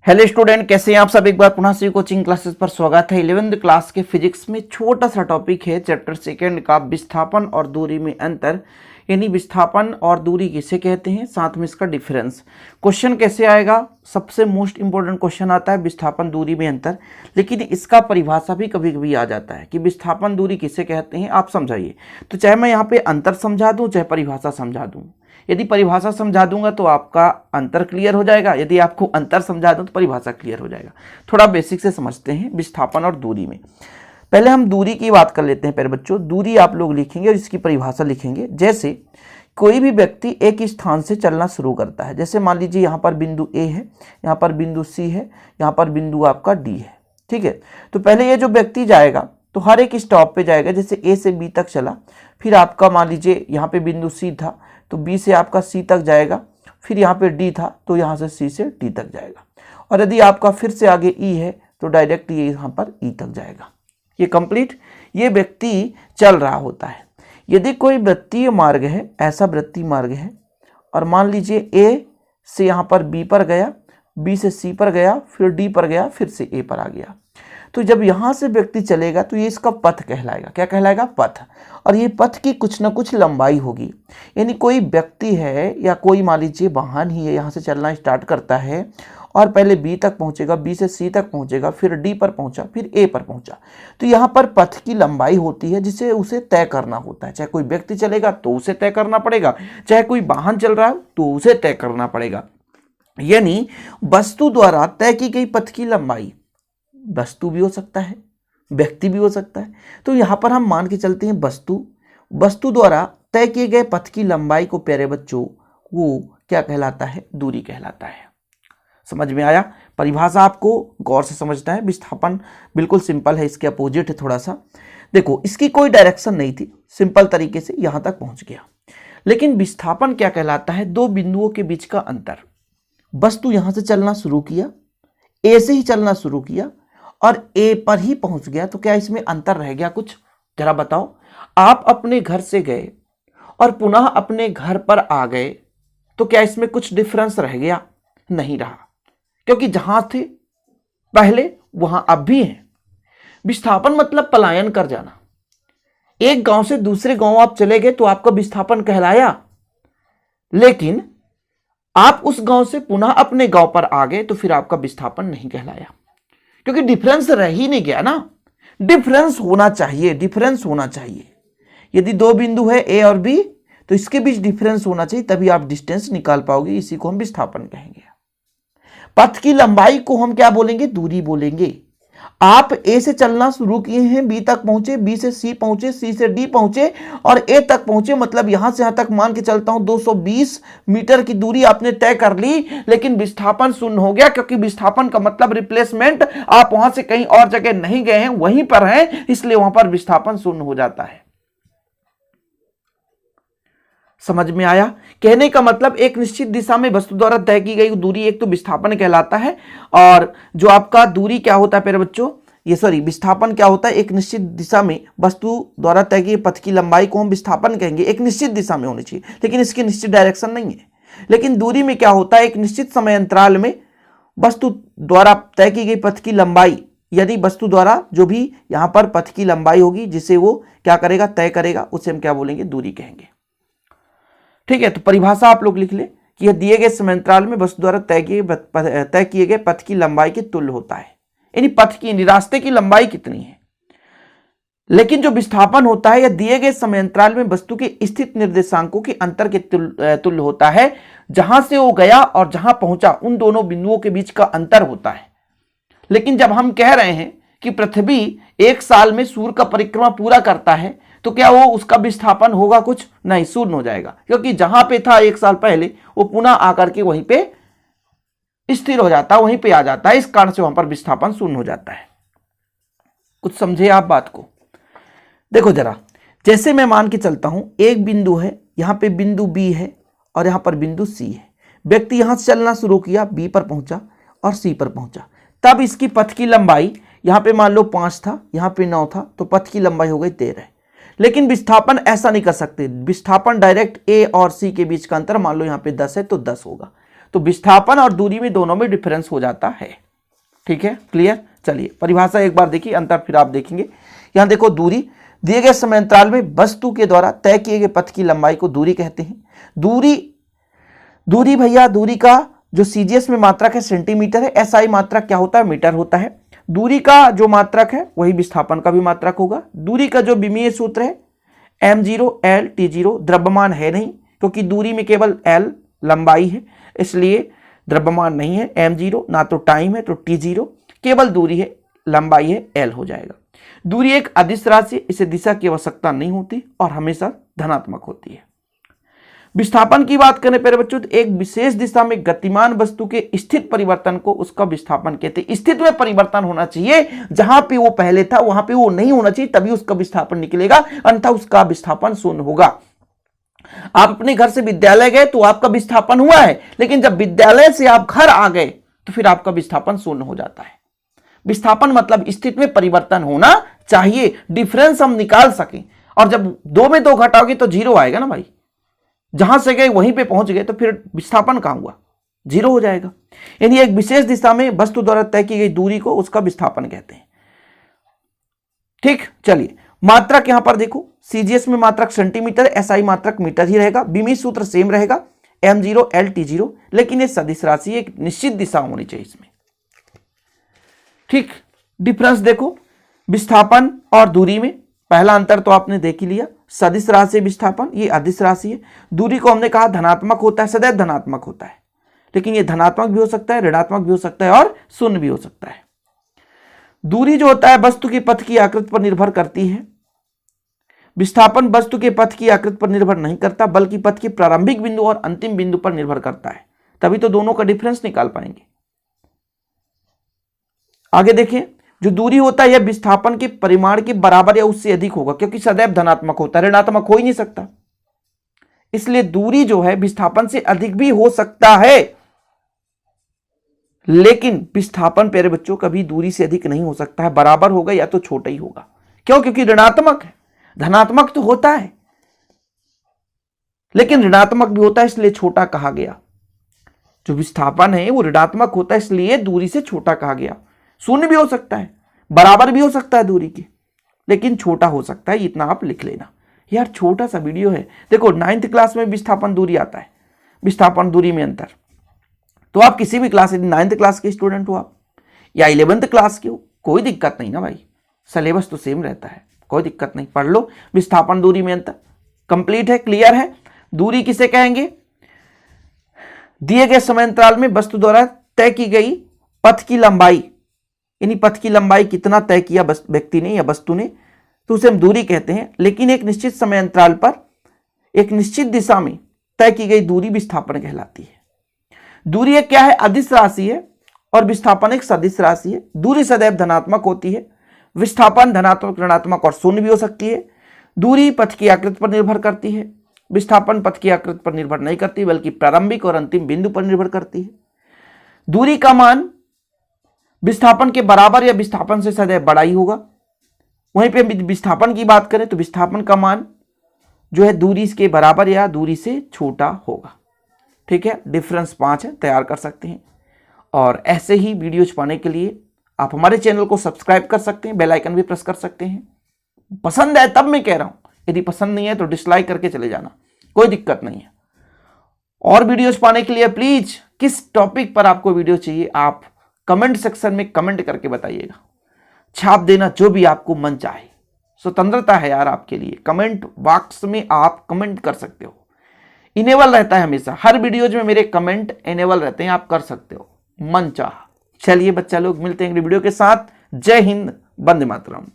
Hello student, कैसे हैं आप सब। एक बार पुनः से कोचिंग क्लासेस पर स्वागत है। 11वीं क्लास के फिजिक्स में छोटा सा टॉपिक है चैप्टर सेकंड का विस्थापन और दूरी में अंतर, यानी विस्थापन और दूरी किसे कहते हैं, साथ में इसका डिफरेंस। क्वेश्चन कैसे आएगा, सबसे मोस्ट इंपॉर्टेंट क्वेश्चन आता है विस्थापन दूरी में अंतर, लेकिन इसका परिभाषा भी कभी कभी आ जाता है कि विस्थापन दूरी किसे कहते हैं, आप समझाइए। तो चाहे मैं यहाँ पे अंतर समझा दूँ चाहे परिभाषा समझा दूँ। यदि परिभाषा समझा दूंगा तो आपका अंतर क्लियर हो जाएगा, यदि आपको अंतर समझा दूं तो परिभाषा क्लियर हो जाएगा। थोड़ा बेसिक से समझते हैं विस्थापन और दूरी में। पहले हम दूरी की बात कर लेते हैं। पहले बच्चों, दूरी आप लोग लिखेंगे और इसकी परिभाषा लिखेंगे। जैसे कोई भी व्यक्ति एक स्थान से चलना शुरू करता है, जैसे मान लीजिए यहाँ पर बिंदु ए है, यहाँ पर बिंदु सी है, यहाँ पर बिंदु आपका डी है, ठीक है। तो पहले ये जो व्यक्ति जाएगा तो हर एक स्टॉप पे जाएगा। जैसे ए से बी तक चला, फिर आपका मान लीजिए यहाँ पे बिंदु सी था तो बी से आपका सी तक जाएगा, फिर यहाँ पे डी था तो यहाँ से सी से डी तक जाएगा, और यदि आपका फिर से आगे ई है तो डायरेक्ट ये यहाँ पर ई तक जाएगा। ये कंप्लीट, ये व्यक्ति चल रहा होता है। यदि कोई वृत्तीय मार्ग है, ऐसा वृत्तीय मार्ग है, और मान लीजिए ए से यहाँ पर बी पर गया, बी से सी पर गया, फिर डी पर गया, फिर से ए पर आ गया, तो जब यहाँ से व्यक्ति चलेगा तो ये इसका पथ कहलाएगा। क्या कहलाएगा? पथ। और ये पथ की कुछ ना कुछ लंबाई होगी। यानी कोई व्यक्ति है या कोई मान लीजिए वाहन ही है, यहाँ से चलना स्टार्ट करता है और पहले बी तक पहुँचेगा, बी से सी तक पहुँचेगा, फिर डी पर पहुँचा, फिर ए पर पहुँचा। तो यहाँ पर पथ की लंबाई होती है जिसे उसे तय करना होता है। चाहे कोई व्यक्ति चलेगा तो उसे तय करना पड़ेगा, चाहे कोई वाहन चल रहा है तो उसे तय करना पड़ेगा। यानी वस्तु द्वारा तय की गई पथ की लंबाई, वस्तु भी हो सकता है, व्यक्ति भी हो सकता है। तो यहाँ पर हम मान के चलते हैं वस्तु द्वारा तय किए गए पथ की लंबाई को प्यारे बच्चों वो क्या कहलाता है? दूरी कहलाता है। समझ में आया? परिभाषा आपको गौर से समझना है। विस्थापन बिल्कुल सिंपल है, इसके अपोजिट है थोड़ा सा। देखो, इसकी कोई डायरेक्शन नहीं थी, सिंपल तरीके से यहाँ तक पहुँच गया। लेकिन विस्थापन क्या कहलाता है? दो बिंदुओं के बीच का अंतर। वस्तु यहाँ से चलना शुरू किया, ए से ही चलना शुरू किया और ए पर ही पहुंच गया, तो क्या इसमें अंतर रह गया कुछ? जरा बताओ। आप अपने घर से गए और पुनः अपने घर पर आ गए, तो क्या इसमें कुछ डिफरेंस रह गया? नहीं रहा, क्योंकि जहां थे पहले वहां अब भी हैं। विस्थापन मतलब पलायन कर जाना। एक गांव से दूसरे गांव आप चले गए तो आपका विस्थापन कहलाया, लेकिन आप उस गांव से पुनः अपने गांव पर आ गए तो फिर आपका विस्थापन नहीं कहलाया, क्योंकि डिफरेंस रह ही नहीं गया ना। डिफरेंस होना चाहिए, डिफरेंस होना चाहिए। यदि दो बिंदु है ए और बी तो इसके बीच डिफरेंस होना चाहिए, तभी आप डिस्टेंस निकाल पाओगे। इसी को हम विस्थापन कहेंगे। पथ की लंबाई को हम क्या बोलेंगे? दूरी बोलेंगे। आप ए से चलना शुरू किए हैं, बी तक पहुंचे, बी से सी पहुंचे, सी से डी पहुंचे और ए तक पहुंचे, मतलब यहां से यहां तक मान के चलता हूं 220 मीटर की दूरी आपने तय कर ली, लेकिन विस्थापन शून्य हो गया, क्योंकि विस्थापन का मतलब रिप्लेसमेंट। आप वहां से कहीं और जगह नहीं गए हैं, वहीं पर हैं, इसलिए वहां पर विस्थापन शून्य हो जाता है। समझ में आया? कहने का मतलब एक निश्चित दिशा में वस्तु द्वारा तय की गई दूरी एक तो विस्थापन कहलाता है, और जो आपका दूरी क्या होता है प्यारे बच्चों, विस्थापन क्या होता है? एक निश्चित दिशा में वस्तु द्वारा तय किए पथ की लंबाई को हम विस्थापन कहेंगे। एक निश्चित दिशा में होनी चाहिए, लेकिन इसकी निश्चित डायरेक्शन नहीं है। लेकिन दूरी में क्या होता है? एक निश्चित समय अंतराल में वस्तु द्वारा तय की गई पथ की लंबाई, यदि वस्तु द्वारा जो भी यहाँ पर पथ की लंबाई होगी जिसे वो क्या करेगा? तय करेगा, उसे हम क्या बोलेंगे? दूरी कहेंगे। ठीक है, तो परिभाषा आप लोग लिख ले कि यह दिए गए समय अंतराल में वस्तु द्वारा तय किए गए पथ की लंबाई के तुल्य होता है। यानी पथ की, रास्ते की लंबाई कितनी है। लेकिन जो विस्थापन होता है, यह दिए गए समय अंतराल में वस्तु के स्थित निर्देशांकों के अंतर के तुल्य होता है। जहां से वो गया और जहां पहुंचा, उन दोनों बिंदुओं के बीच का अंतर होता है। लेकिन जब हम कह रहे हैं कि पृथ्वी एक साल में सूर्य का परिक्रमा पूरा करता है, तो क्या वो उसका विस्थापन होगा? कुछ नहीं, शून्य हो जाएगा, क्योंकि जहां पे था एक साल पहले वो पुनः आकर के वहीं पे स्थिर हो जाता है, वहीं पे आ जाता है। इस कारण से वहां पर विस्थापन शून्य हो जाता है। कुछ समझे आप बात को? देखो जरा, जैसे मैं मान के चलता हूं एक बिंदु है, यहां पे बिंदु बी है और यहां पर बिंदु सी है। व्यक्ति यहां से चलना शुरू किया, बी पर पहुंचा और सी पर पहुंचा, तब इसकी पथ की लंबाई यहां पे मान लो 5 था, यहां पे 9 था, तो पथ की लंबाई हो गई 13। लेकिन विस्थापन ऐसा नहीं कर सकते। विस्थापन डायरेक्ट ए और सी के बीच का अंतर मान लो यहाँ पे 10 है तो 10 होगा। तो विस्थापन और दूरी में दोनों में डिफरेंस हो जाता है। ठीक है, क्लियर। चलिए परिभाषा एक बार देखिए, अंतर फिर आप देखेंगे। यहां देखो, दूरी दिए गए समय अंतराल में वस्तु के द्वारा तय किए गए पथ की लंबाई को दूरी कहते हैं। दूरी भैया, दूरी का जो सीजीएस में मात्रक है सेंटीमीटर है, एसआई मात्रक क्या होता है, मीटर होता है। दूरी का जो मात्रक है वही विस्थापन का भी मात्रक होगा। दूरी का जो विमीय सूत्र है m0 l t0, द्रव्यमान है नहीं क्योंकि दूरी में केवल l लंबाई है, इसलिए द्रव्यमान नहीं है। m0 ना तो टाइम है तो t0, केवल दूरी है, लंबाई है, l हो जाएगा। दूरी एक अदिश राशि, इसे दिशा की आवश्यकता नहीं होती और हमेशा धनात्मक होती है। विस्थापन की बात करें प्यारे बच्चों, तो एक विशेष दिशा में गतिमान वस्तु के स्थित परिवर्तन को उसका विस्थापन कहते हैं। स्थित में परिवर्तन होना चाहिए, जहां पे वो पहले था वहां पे वो नहीं होना चाहिए, तभी उसका विस्थापन निकलेगा, अन्यथा उसका विस्थापन शून्य होगा। आप अपने घर से विद्यालय गए तो आपका विस्थापन हुआ है, लेकिन जब विद्यालय से आप घर आ गए तो फिर आपका विस्थापन शून्य हो जाता है। विस्थापन मतलब स्थिति में परिवर्तन होना चाहिए, डिफरेंस हम निकाल सकें। और जब 2 में 2 घटाओगे तो 0 आएगा ना भाई, जहां से गए वहीं पे पहुंच गए तो फिर विस्थापन कहां हुआ, 0 हो जाएगा। यानी एक विशेष दिशा में वस्तु द्वारा तय की गई दूरी को उसका विस्थापन कहते हैं। ठीक, चलिए मात्रक यहां पर देखो, सीजीएस में मात्रक सेंटीमीटर, एसआई मात्रक मीटर ही रहेगा, विमीय सूत्र सेम रहेगा m0 l t0, लेकिन ये सदिश राशि एक निश्चित दिशा होनी चाहिए इसमें। ठीक, डिफरेंस देखो विस्थापन और दूरी में, पहला अंतर तो आपने देख ही लिया। सदिश राशि विस्थापन, ये अदिश राशि है। दूरी को हमने कहा धनात्मक होता है, सदैव धनात्मक होता है, लेकिन ये धनात्मक भी हो सकता है, ऋणात्मक भी हो सकता है और शून्य भी हो सकता है। दूरी जो होता है वस्तु के पथ की आकृति पर निर्भर करती है। विस्थापन वस्तु के पथ की आकृति पर निर्भर नहीं करता, बल्कि पथ के प्रारंभिक बिंदु और अंतिम बिंदु पर निर्भर करता है, तभी तो दोनों का डिफरेंस निकाल पाएंगे। आगे देखें, जो दूरी होता है यह विस्थापन के परिमाण के बराबर या उससे अधिक होगा, क्योंकि सदैव धनात्मक होता है, ऋणात्मक हो ही नहीं सकता। इसलिए दूरी जो है विस्थापन से अधिक भी हो सकता है, लेकिन विस्थापन प्यारे बच्चों कभी दूरी से अधिक नहीं हो सकता है, बराबर होगा या तो छोटा ही होगा। क्यों? क्योंकि ऋणात्मक है। धनात्मक तो होता है लेकिन ऋणात्मक भी होता है, इसलिए छोटा कहा गया। जो विस्थापन है वो ऋणात्मक होता है, इसलिए दूरी से छोटा कहा गया। शून्य भी हो सकता है, बराबर भी हो सकता है दूरी के, लेकिन छोटा हो सकता है, इतना आप लिख लेना। यार छोटा सा वीडियो है, देखो 9th क्लास में विस्थापन दूरी आता है, विस्थापन दूरी में अंतर। तो आप किसी भी क्लास, 9th क्लास के स्टूडेंट हो आप या 11th क्लास के हो, कोई दिक्कत नहीं ना भाई, सिलेबस तो सेम रहता है, कोई दिक्कत नहीं, पढ़ लो। विस्थापन दूरी में अंतर कंप्लीट है, क्लियर है। दूरी किसे कहेंगे? दिए गए समय अंतराल में वस्तु द्वारा तय की गई पथ की लंबाई, यानी पथ की लंबाई कितना तय किया व्यक्ति ने या वस्तु ने, तो उसे हम दूरी कहते हैं। लेकिन एक निश्चित समय अंतराल पर एक निश्चित दिशा में तय की गई दूरी विस्थापन कहलाती है। दूरी एक क्या है? अदिश राशि है और विस्थापन एक सदिश राशि है। दूरी सदैव धनात्मक होती है, विस्थापन धनात्मक, ऋणात्मक और शून्य भी हो सकती है। दूरी पथ की आकृति पर निर्भर करती है, विस्थापन पथ की आकृति पर निर्भर नहीं करती, बल्कि प्रारंभिक और अंतिम बिंदु पर निर्भर करती है। दूरी का मान विस्थापन के बराबर या विस्थापन से सदैव बड़ा ही होगा। वहीं पे विस्थापन की बात करें तो विस्थापन का मान जो है दूरी के बराबर या दूरी से छोटा होगा। ठीक है, डिफरेंस 5 है, तैयार कर सकते हैं। और ऐसे ही वीडियोज पाने के लिए आप हमारे चैनल को सब्सक्राइब कर सकते हैं, बेल आइकन भी प्रेस कर सकते हैं। पसंद है तब मैं कह रहा हूं, यदि पसंद नहीं है तो डिसलाइक करके चले जाना, कोई दिक्कत नहीं है। और वीडियोज पाने के लिए प्लीज किस टॉपिक पर आपको वीडियो चाहिए आप कमेंट सेक्शन में कमेंट करके बताइएगा। छाप देना जो भी आपको मन चाहे, स्वतंत्रता है यार आपके लिए। कमेंट बॉक्स में आप कमेंट कर सकते हो, इनेबल रहता है हमेशा, हर वीडियोज में मेरे कमेंट इनेबल रहते हैं, आप कर सकते हो मन चाह। चलिए बच्चा लोग, मिलते हैं अगली वीडियो के साथ। जय हिंद, वंदे मातरम।